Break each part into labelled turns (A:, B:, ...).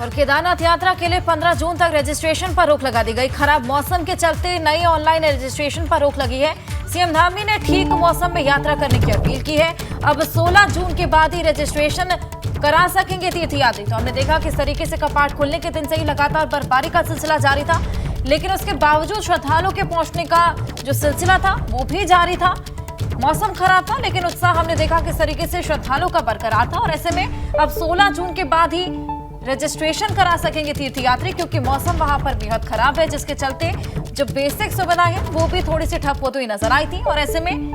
A: और केदारनाथ यात्रा के लिए 15 जून तक रजिस्ट्रेशन पर रोक लगा दी गई। खराब मौसम के चलते नई ऑनलाइन रजिस्ट्रेशन पर रोक लगी है। सीएम धामी ने ठीक मौसम में यात्रा करने की अपील की है। अब 16 जून के बाद ही रजिस्ट्रेशन करा सकेंगे तीर्थयात्री। तो हमने देखा किस तरीके से कपाट खुलने के दिन से ही लगातार बर्फबारी का सिलसिला जारी था, लेकिन उसके बावजूद श्रद्धालुओं के पहुंचने का जो सिलसिला था वो भी जारी था। मौसम खराब था, लेकिन उत्साह हमने देखा किस तरीके से श्रद्धालुओं का बरकरार था। और ऐसे में अब 16 जून के बाद ही रजिस्ट्रेशन करा सकेंगे तीर्थयात्री, क्योंकि मौसम वहां पर बेहद खराब है, जिसके चलते जो बेसिक सुविधाएं हैं वो भी थोड़ी सी ठप होती हुई नजर आई थी। और ऐसे में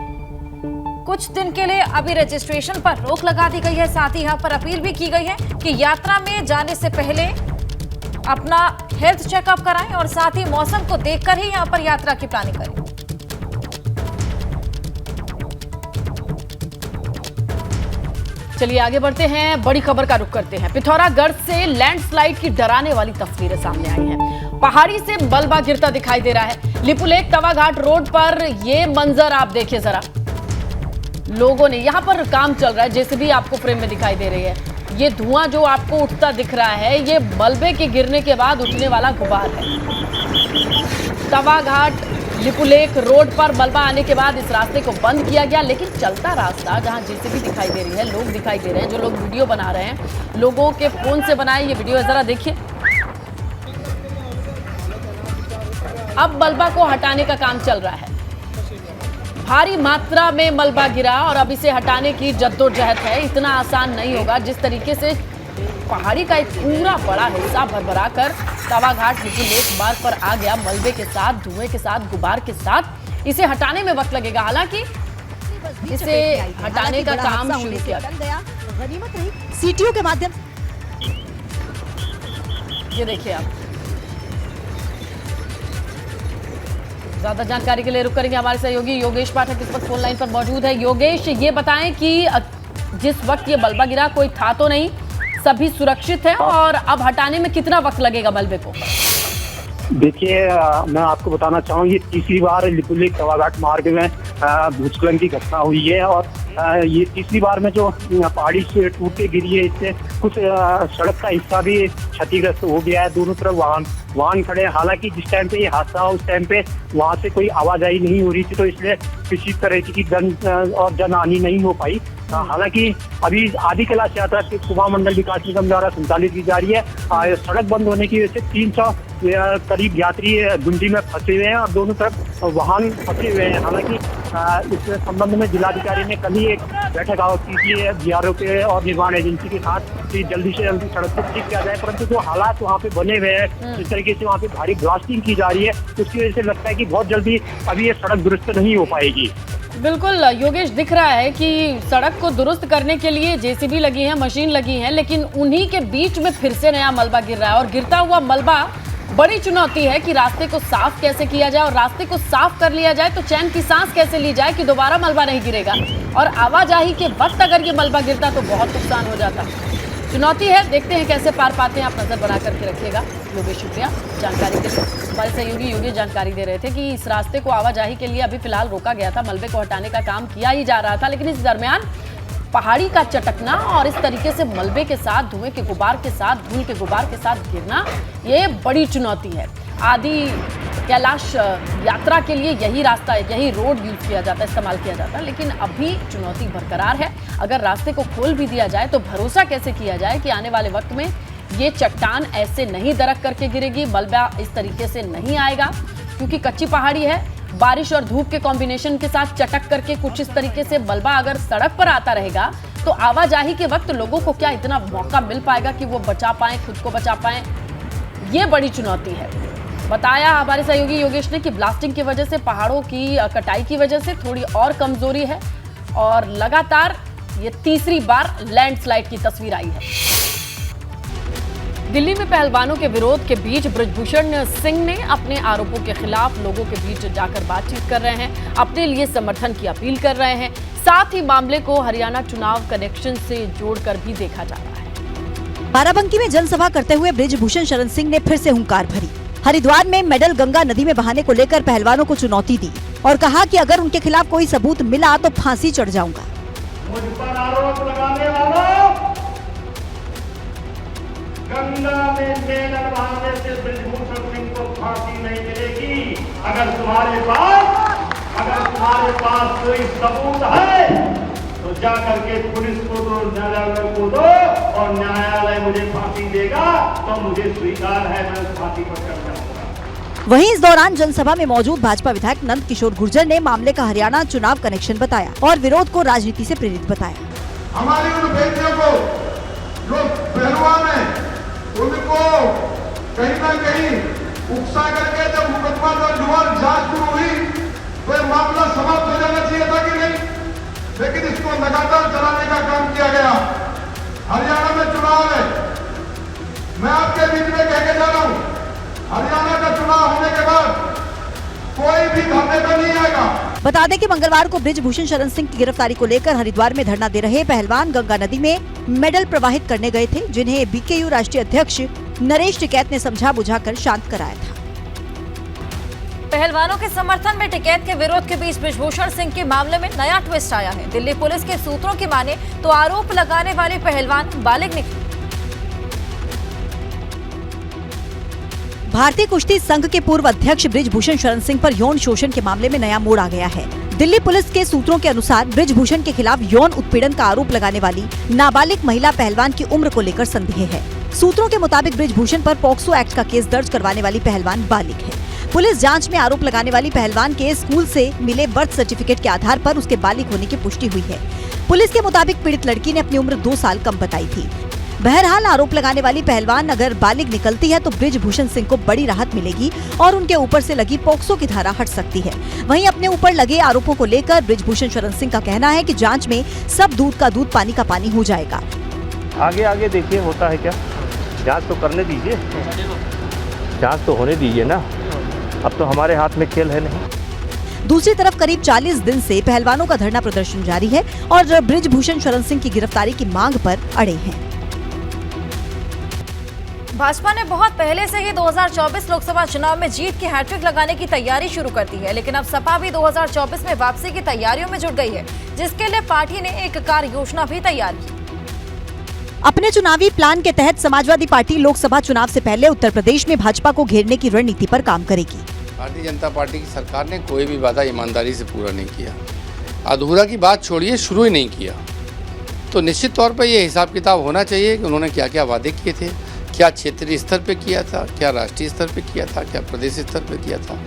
A: कुछ दिन के लिए अभी रजिस्ट्रेशन पर रोक लगा दी गई है। साथ ही यहाँ पर अपील भी की गई है कि यात्रा में जाने से पहले अपना हेल्थ चेकअप कराएं और साथ ही मौसम को देखकर ही यहाँ पर यात्रा की प्लानिंग करें।
B: चलिए आगे बढ़ते हैं, बड़ी खबर का रुख करते हैं। पिथौरागढ़ से लैंडस्लाइड की डराने वाली तस्वीरें सामने आई हैं। पहाड़ी से मलबा गिरता दिखाई दे रहा है। लिपुलेख तवाघाट रोड पर ये मंजर आप देखिए जरा। लोगों ने यहां पर काम चल रहा है, जेसीबी आपको फ्रेम में दिखाई दे रही है। ये धुआं जो आपको उठता दिख रहा है, ये मलबे के गिरने के बाद उठने वाला गुबार है। तवाघाट लिपुलेख रोड पर मलबा आने के बाद इस रास्ते को बंद किया गया, लेकिन चलता रास्ता जहां जेसीबी दिखाई दे रही है, लोग दिखाई दे रहे हैं, जो लोग वीडियो बना रहे हैं, लोगों के फोन से बनाए ये वीडियो जरा देखिए। अब मलबा को हटाने का काम चल रहा है। भारी मात्रा में मलबा गिरा और अब इसे हटाने की जद्दोजहद है। इतना आसान नहीं होगा। जिस तरीके से पहाड़ी का एक पूरा बड़ा हिस्सा भरभरा कर तवाघाट लिपुलेख मार्ग पर आ गया, मलबे के साथ, धुएं के साथ, गुबार के साथ, इसे हटाने में वक्त लगेगा। हालांकि इसे हटाने का काम शुरू किया गया,
C: गनीमत रही सीटीओ के माध्यम।
B: ये देखिए आप, ज्यादा जानकारी के लिए रुक करेंगे हमारे सहयोगी योगेश पाठक इस वक्त फोन लाइन पर मौजूद है। योगेश, ये बताएं कि जिस वक्त ये मलबा गिरा कोई था तो नहीं, सभी सुरक्षित हैं, और अब हटाने में कितना वक्त लगेगा मलबे को?
D: देखिए, मैं आपको बताना चाहूँ, ये तीसरी बार लिपुलेख तवाघाट मार्ग में भूस्खलन की घटना हुई है। और ये तीसरी बार में जो पहाड़ी से टूट के गिरी है, इससे कुछ सड़क का हिस्सा भी क्षतिग्रस्त हो गया है। दोनों तरफ वाहन खड़े हैं। हालांकि जिस टाइम पे ये हादसा हुआ उस टाइम पे वहां से कोई आवाजाही नहीं हो रही थी, तो इसलिए किसी तरह की जनहानि नहीं हो पाई। हालांकि अभी आदि कैलाश यात्रा के कुमाऊं मंडल विकास निगम द्वारा संचालित की जा रही है। सड़क बंद होने की वजह से 300 करीब यात्री गुंडी में फंसे हुए हैं और दोनों तरफ वाहन फंसे हुए हैं। हालांकि इस संबंध में जिलाधिकारी ने कल ही एक बैठक आयोजित की है बीआरओ के और निर्माण एजेंसी के साथ कि जल्दी से जल्दी सड़क को ठीक किया जाए। परंतु जो हालात वहाँ पे बने हुए हैं, जिस तरीके से वहाँ पे भारी ब्लास्टिंग की जा रही है, उसकी वजह से लगता है कि बहुत जल्दी अभी ये सड़क दुरुस्त नहीं हो पाएगी।
B: बिल्कुल योगेश, दिख रहा है कि सड़क को दुरुस्त करने के लिए जेसीबी लगी है, मशीन लगी है, लेकिन उन्हीं के बीच में फिर से नया मलबा गिर रहा है। और गिरता हुआ मलबा बड़ी चुनौती है कि रास्ते को साफ कैसे किया जाए, और रास्ते को साफ कर लिया जाए तो चैन की सांस कैसे ली जाए कि दोबारा मलबा नहीं गिरेगा। और आवाजाही के वक्त अगर ये मलबा गिरता तो बहुत नुकसान हो जाता। चुनौती है, देखते हैं कैसे पार पाते हैं। आप नजर बना करके रखिएगा। योगेश, शुक्रिया जानकारी के लिए। हमारे सहयोगी योगेश जानकारी दे रहे थे कि इस रास्ते को आवाजाही के लिए अभी फिलहाल रोका गया था, मलबे को हटाने का काम किया ही जा रहा था, लेकिन इस दरमियान पहाड़ी का चटकना और इस तरीके से मलबे के साथ, धुएं के गुबार के साथ, धूल के गुबार के साथ गिरना, ये बड़ी चुनौती है। आदि कैलाश यात्रा के लिए यही रास्ता है, यही रोड यूज किया जाता है, इस्तेमाल किया जाता है, लेकिन अभी चुनौती बरकरार है। अगर रास्ते को खोल भी दिया जाए तो भरोसा कैसे किया जाए कि आने वाले वक्त में ये चट्टान ऐसे नहीं दरक करके गिरेगी, मलबा इस तरीके से नहीं आएगा, क्योंकि कच्ची पहाड़ी है। बारिश और धूप के कॉम्बिनेशन के साथ चटक करके कुछ इस तरीके से मलबा अगर सड़क पर आता रहेगा तो आवाजाही के वक्त लोगों को क्या इतना मौका मिल पाएगा कि वो बचा पाएं, खुद को बचा पाएं? ये बड़ी चुनौती है। बताया हमारे सहयोगी योगेश ने कि ब्लास्टिंग की वजह से, पहाड़ों की कटाई की वजह से थोड़ी और कमजोरी है, और लगातार ये तीसरी बार लैंडस्लाइड की तस्वीर आई है। दिल्ली में पहलवानों के विरोध के बीच बृजभूषण सिंह ने अपने आरोपों के खिलाफ लोगों के बीच जाकर बातचीत कर रहे हैं, अपने लिए समर्थन की अपील कर रहे हैं। साथ ही मामले को हरियाणा चुनाव कनेक्शन से जोड़कर भी देखा जा रहा है।
C: बाराबंकी में जनसभा करते हुए बृजभूषण शरण सिंह ने फिर से हुंकार भरी। हरिद्वार में मेडल गंगा नदी में बहाने को लेकर पहलवानों को चुनौती दी और कहा कि अगर उनके खिलाफ कोई सबूत मिला तो फांसी चढ़ जाऊंगा।
E: मुझ पर आरोप लगाने वालों, गंगा में मेडल बहाने से बृजभूषण सिंह को फांसी नहीं मिलेगी। अगर तुम्हारे पास कोई सबूत है तो जा करके पुलिस को दो, न्यायालय को दो, और न्यायालय मुझे फांसी देगा तो मुझे स्वीकार है, मैं उस फांसी पर चढ़ जाऊंगा।
C: वहीं इस दौरान जनसभा में मौजूद भाजपा विधायक नंद किशोर गुर्जर ने मामले का हरियाणा चुनाव कनेक्शन बताया और विरोध को राजनीति से प्रेरित बताया।
F: हमारी उन बेटियों को जो पहलवान है उनको कहीं ना कहीं उकसा करके जब मुकदमा दर्ज हुआ, जांच शुरू हुई तो मामला समाप्त हो जाना चाहिए था कि नहीं, लेकिन इसको लगातार चलाने का काम किया गया। हरियाणा में चुनाव है, मैं आपके बीच में कह के जा रहा हूं, हरियाणा का चुनाव होने के बाद कोई भी धरने पर नहीं आएगा।
C: बता दें कि मंगलवार को बृजभूषण शरण सिंह की गिरफ्तारी को लेकर हरिद्वार में धरना दे रहे पहलवान गंगा नदी में मेडल प्रवाहित करने गए थे, जिन्हें बीकेयू राष्ट्रीय अध्यक्ष नरेश टिकैत ने समझा बुझाकर शांत कराया था।
A: पहलवानों के समर्थन में टिकैत के विरोध के बीच बृजभूषण सिंह के मामले में नया ट्विस्ट आया है। दिल्ली पुलिस के सूत्रों की माने तो आरोप लगाने वाले पहलवान बालिग निकले।
C: भारतीय कुश्ती संघ के पूर्व अध्यक्ष बृजभूषण शरण सिंह पर यौन शोषण के मामले में नया मोड़ आ गया है। दिल्ली पुलिस के सूत्रों के अनुसार बृजभूषण के खिलाफ यौन उत्पीड़न का आरोप लगाने वाली नाबालिग महिला पहलवान की उम्र को लेकर संदेह है। सूत्रों के मुताबिक बृजभूषण पर पॉक्सो एक्ट का केस दर्ज करवाने वाली पहलवान बालिग है। पुलिस जांच में आरोप लगाने वाली पहलवान के स्कूल से मिले बर्थ सर्टिफिकेट के आधार पर उसके बालिग होने की पुष्टि हुई है। पुलिस के मुताबिक पीड़ित लड़की ने अपनी उम्र 2 साल कम बताई थी। बहरहाल आरोप लगाने वाली पहलवान अगर बालिग निकलती है तो बृजभूषण सिंह को बड़ी राहत मिलेगी और उनके ऊपर से लगी पॉक्सो की धारा हट सकती है। वहीं अपने ऊपर लगे आरोपों को लेकर बृजभूषण शरण सिंह का कहना है कि जांच में सब दूध का दूध पानी का पानी हो जाएगा।
G: आगे देखिए होता है क्या, जांच तो करने दीजिए, जांच तो होने दीजिए ना, अब तो हमारे हाथ में खेल है नहीं।
C: दूसरी तरफ करीब 40 दिन से पहलवानों का धरना प्रदर्शन जारी है और बृजभूषण शरण सिंह की गिरफ्तारी की मांग पर अड़े हैं।
A: भाजपा ने बहुत पहले से ही 2024 लोकसभा चुनाव में जीत की हैट्रिक लगाने की तैयारी शुरू कर दी है, लेकिन अब सपा भी 2024 में वापसी की तैयारियों में जुट गई है, जिसके लिए पार्टी ने एक कार्य योजना भी तैयार की।
C: अपने चुनावी प्लान के तहत समाजवादी पार्टी लोकसभा चुनाव से पहले उत्तर प्रदेश में भाजपा को घेरने की रणनीति पर काम करेगी।
H: भारतीय जनता पार्टी की सरकार ने कोई भी वादा ईमानदारी से पूरा नहीं किया, अधूरा की बात छोड़िए, शुरू ही नहीं किया। तो निश्चित तौर पर यह हिसाब किताब होना चाहिए कि उन्होंने क्या क्या वादे किए थे, क्या क्षेत्रीय स्तर पे किया था, क्या राष्ट्रीय स्तर पे किया था, क्या प्रदेश स्तर पे किया था।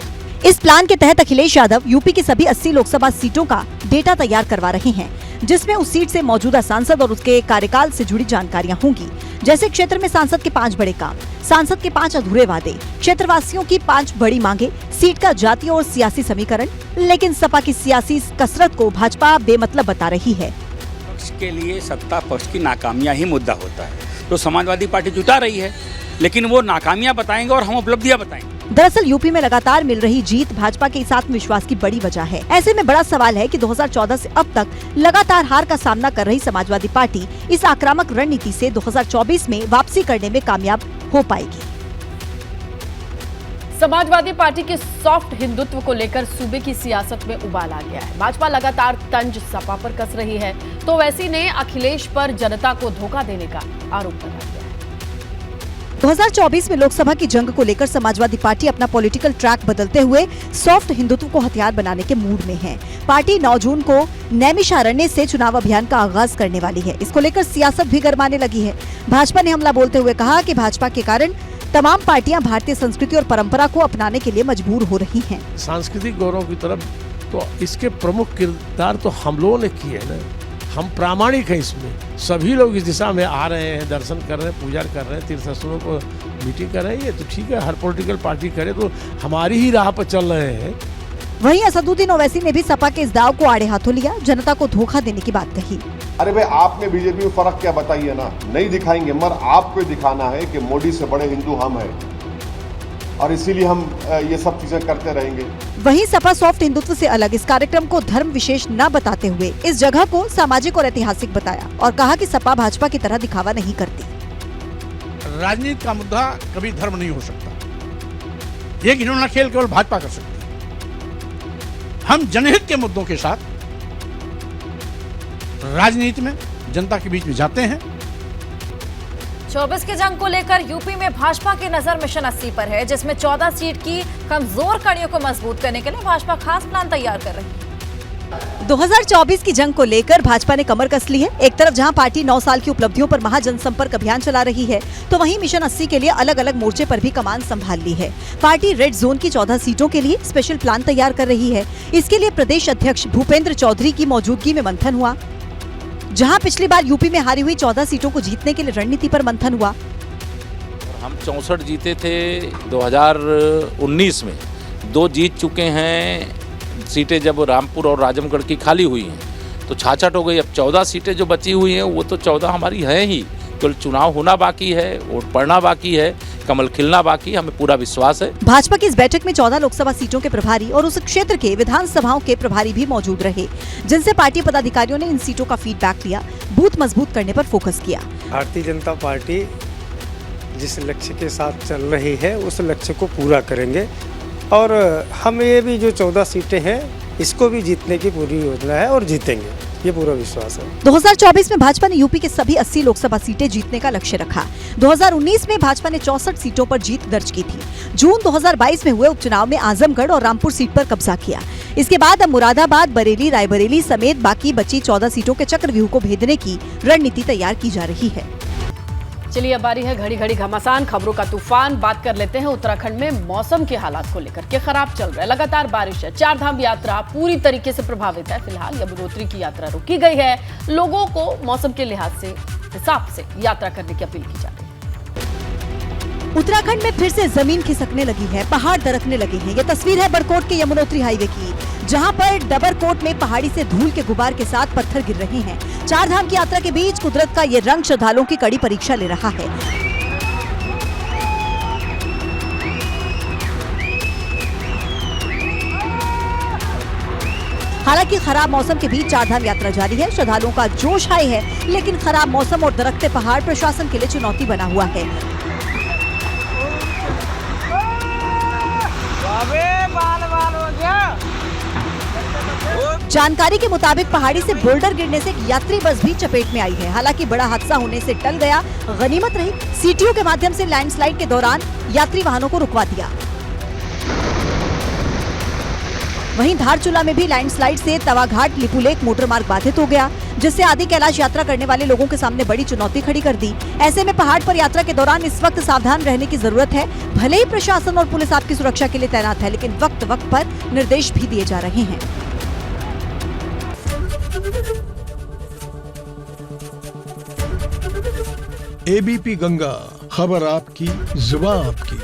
C: इस प्लान के तहत अखिलेश यादव यूपी की सभी 80 लोकसभा सीटों का डेटा तैयार करवा रहे हैं, जिसमें उस सीट से मौजूदा सांसद और उसके कार्यकाल से जुड़ी जानकारियां होंगी, जैसे क्षेत्र में सांसद के 5 बड़े काम, सांसद के 5 अधूरे वादे, क्षेत्रवासियों की 5 बड़ी मांगे, सीट का जातीय और सियासी समीकरण। लेकिन सपा की सियासी कसरत को भाजपा बेमतलब बता रही है।
I: पक्ष के लिए सत्ता पक्ष की नाकामियां ही मुद्दा होता है, तो समाजवादी पार्टी जुटा रही है, लेकिन वो नाकामियां बताएंगे और हम उपलब्धियां बताएंगे।
C: दरअसल यूपी में लगातार मिल रही जीत भाजपा के इस आत्मविश्वास की बड़ी वजह है। ऐसे में बड़ा सवाल है कि 2014 से अब तक लगातार हार का सामना कर रही समाजवादी पार्टी इस आक्रामक रणनीति से 2024 में वापसी करने में कामयाब हो पाएगी।
B: समाजवादी पार्टी के सॉफ्ट हिंदुत्व को लेकर सूबे की सियासत में उबाल आ गया है। भाजपा लगातार तंज सपा पर कस रही है, तो वैसी ने अखिलेश पर जनता को धोखा देने का आरोप लगा दिया है।
C: 2024 में लोकसभा की जंग को लेकर समाजवादी पार्टी अपना पॉलिटिकल ट्रैक बदलते हुए सॉफ्ट हिंदुत्व को हथियार बनाने के मूड में है। पार्टी 9 जून को नैमिषारण्य से चुनाव अभियान का आगाज करने वाली है। इसको लेकर सियासत भी गरमाने लगी है। भाजपा ने हमला बोलते हुए कहा कि भाजपा के कारण तमाम पार्टियां भारतीय संस्कृति और परंपरा को अपनाने के लिए मजबूर हो रही हैं।
J: सांस्कृतिक गौरव की तरफ तो इसके प्रमुख किरदार तो हम लोगों ने किए ना, हम प्रामाणिक हैं इसमें। सभी लोग इस दिशा में आ रहे हैं, दर्शन कर रहे हैं, पूजा कर रहे हैं, तीर्थस्थलों को मीटिंग कर रहे हैं, ये तो ठीक है, हर पॉलिटिकल पार्टी करे तो हमारी ही राह पर चल रहे हैं।
C: वहीं असदुद्दीन ओवैसी ने भी सपा के इस दाव को आड़े हाथों लिया, जनता को धोखा देने की बात कही।
F: अरे भाई, आपने बीजेपी में फर्क क्या बताइए ना, नहीं दिखाएंगे, मगर आपको दिखाना है कि मोदी से बड़े हिंदू हम हैं और इसीलिए हम ये सब चीजें करते रहेंगे।
C: वहीं सपा सॉफ्ट हिंदुत्व से अलग इस कार्यक्रम को धर्म विशेष न बताते हुए इस जगह को सामाजिक और ऐतिहासिक बताया और कहा कि सपा भाजपा की तरह दिखावा नहीं करती।
J: राजनीति का मुद्दा कभी धर्म नहीं हो सकता, ये घिनौना खेल केवल भाजपा कर सकती है। हम जनहित के मुद्दों के साथ राजनीति में जनता के बीच में जाते हैं।
A: 2024 के जंग को लेकर यूपी में भाजपा की नजर मिशन 80 पर है, जिसमें 14 सीट की कमजोर कड़ियों को मजबूत करने के लिए भाजपा खास प्लान तैयार कर रही है।
C: 2024 की जंग को लेकर भाजपा ने कमर कस ली है। एक तरफ जहां पार्टी 9 साल की उपलब्धियों पर महाजनसंपर्क अभियान चला रही है, तो वहीं मिशन 80 के लिए अलग अलग मोर्चे पर भी कमान संभाल ली है। पार्टी रेड जोन की 14 सीटों के लिए स्पेशल प्लान तैयार कर रही है। इसके लिए प्रदेश अध्यक्ष भूपेंद्र चौधरी की मौजूदगी में मंथन हुआ। जहां पिछली बार यूपी में हारी हुई 14 सीटों को जीतने के लिए रणनीति पर मंथन हुआ।
K: हम 64 जीते थे 2019 में, 2 जीत चुके हैं सीटें जब रामपुर और राजमगढ़ की खाली हुई हैं, तो 66 हो गई। अब 14 सीटें जो बची हुई हैं वो तो 14 हमारी हैं ही, तो चुनाव होना बाकी है, वोट पड़ना बाकी है, कमल खिलना बाकी, हमें पूरा विश्वास है।
C: भाजपा की इस बैठक में 14 लोकसभा सीटों के प्रभारी और उस क्षेत्र के विधानसभाओं के प्रभारी भी मौजूद रहे, जिनसे पार्टी पदाधिकारियों ने इन सीटों का फीडबैक लिया, बूथ मजबूत करने पर फोकस किया।
L: भारतीय जनता पार्टी जिस लक्ष्य के साथ चल रही है उस लक्ष्य को पूरा करेंगे और हम ये भी जो 14 सीटें हैं इसको भी जीतने की पूरी योजना है और जीतेंगे, ये पूरा विश्वास है।
C: 2024 में भाजपा ने यूपी के सभी 80 लोकसभा सीटें जीतने का लक्ष्य रखा। 2019 में भाजपा ने 64 सीटों पर जीत दर्ज की थी। जून 2022 में हुए उपचुनाव में आजमगढ़ और रामपुर सीट पर कब्जा किया। इसके बाद अब मुरादाबाद, बरेली, रायबरेली समेत बाकी बची 14 सीटों के चक्रव्यूह को भेदने की रणनीति तैयार की जा रही है।
B: चलिए अब बारी है घड़ी घड़ी घमासान खबरों का तूफान। बात कर लेते हैं उत्तराखंड में मौसम के हालात को लेकर के खराब चल रहा है, लगातार बारिश है। 4 धाम यात्रा पूरी तरीके से प्रभावित है। फिलहाल यमुनोत्री की यात्रा रोकी गई है। लोगों को मौसम के हिसाब से यात्रा करने की अपील की जा रही है।
C: उत्तराखंड में फिर से जमीन खिसकने लगी है, पहाड़ दरकने लगे हैं। ये तस्वीर है बड़कोट के यमुनोत्री हाईवे की, जहां पर डबरकोट में पहाड़ी से धूल के गुबार के साथ पत्थर गिर रहे हैं। 4 धाम की यात्रा के बीच कुदरत का ये रंग श्रद्धालुओं की कड़ी परीक्षा ले रहा है। हालांकि खराब मौसम के बीच 4 धाम यात्रा जारी है। श्रद्धालुओं का जोश हाई है, लेकिन खराब मौसम और दरकते पहाड़ प्रशासन के लिए चुनौती बना हुआ है। जानकारी के मुताबिक पहाड़ी से बोल्डर गिरने से एक यात्री बस भी चपेट में आई है। हालांकि बड़ा हादसा होने से टल गया। गनीमत रही सीटीओ के माध्यम से लैंडस्लाइड के दौरान यात्री वाहनों को रुकवा दिया। वहीं धारचूला में भी लैंडस्लाइड से तवाघाट लिपुलेख मोटरमार्ग बाधित हो गया, जिससे आदि कैलाश यात्रा करने वाले लोगों के सामने बड़ी चुनौती खड़ी कर दी। ऐसे में पहाड़ पर यात्रा के दौरान इस वक्त सावधान रहने की जरूरत है। भले ही प्रशासन और पुलिस आपकी सुरक्षा के लिए तैनात है, लेकिन वक्त वक्त पर निर्देश भी दिए जा रहे हैं।
M: एबीपी गंगा, खबर आपकी, जुबान आपकी।